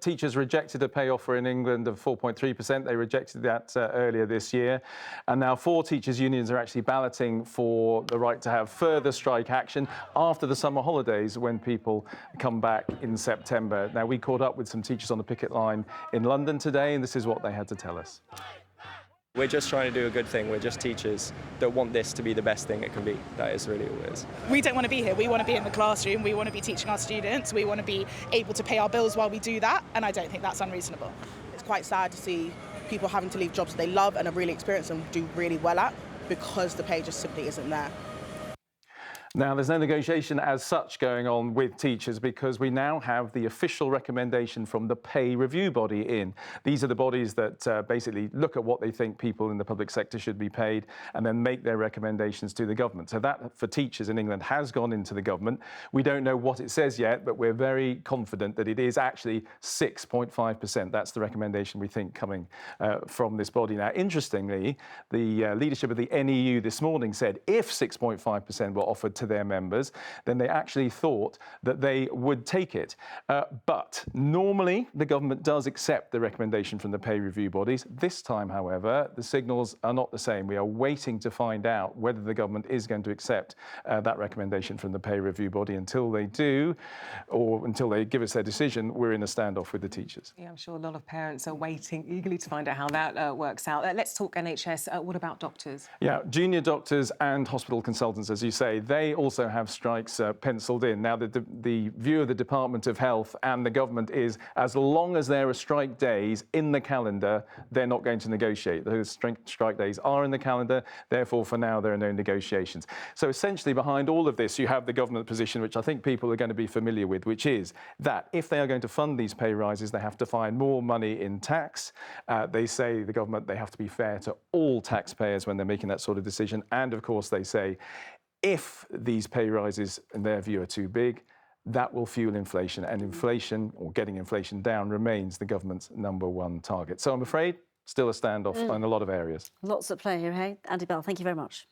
Teachers rejected a pay offer in England of 4.3%. They rejected that earlier this year. And now 4 teachers' unions are actually balloting for the right to have further strike action after the summer holidays when people come back in September. Now, we caught up with some teachers on the picket line in London today, and this is what they had to tell us. We're just trying to do a good thing. We're just teachers that want this to be the best thing it can be. That is really all it is. We don't want to be here. We want to be in the classroom. We want to be teaching our students. We want to be able to pay our bills while we do that. And I don't think that's unreasonable. It's quite sad to see people having to leave jobs they love and are really experienced and do really well at because the pay just simply isn't there. Now, there's no negotiation as such going on with teachers because we now have the official recommendation from the pay review body in. These are the bodies that basically look at what they think people in the public sector should be paid and then make their recommendations to the government. So that, for teachers in England, has gone into the government. We don't know what it says yet, but we're very confident that it is actually 6.5%. That's the recommendation we think coming from this body. Now, interestingly, the leadership of the NEU this morning said if 6.5% were offered to their members, then they actually thought that they would take it. But normally, the government does accept the recommendation from the pay review bodies. This time, however, the signals are not the same. We are waiting to find out whether the government is going to accept that recommendation from the pay review body. Until they do, or until they give us their decision, we're in a standoff with the teachers. Yeah, I'm sure a lot of parents are waiting eagerly to find out how that works out. Let's talk NHS. What about doctors? Yeah, junior doctors and hospital consultants, as you say, they also have strikes penciled in. Now, the view of the Department of Health and the government is as long as there are strike days in the calendar, they're not going to negotiate. Those strike days are in the calendar, therefore, for now, there are no negotiations. So essentially, behind all of this, you have the government position, which I think people are going to be familiar with, which is that if they are going to fund these pay rises, they have to find more money in tax. They say, the government, they have to be fair to all taxpayers when they're making that sort of decision. And of course, they say, if these pay rises, in their view, are too big, that will fuel inflation. And inflation, or getting inflation down, remains the government's #1 target. So I'm afraid, still a standoff in a lot of areas. Lots at play here, hey? Andy Bell, thank you very much.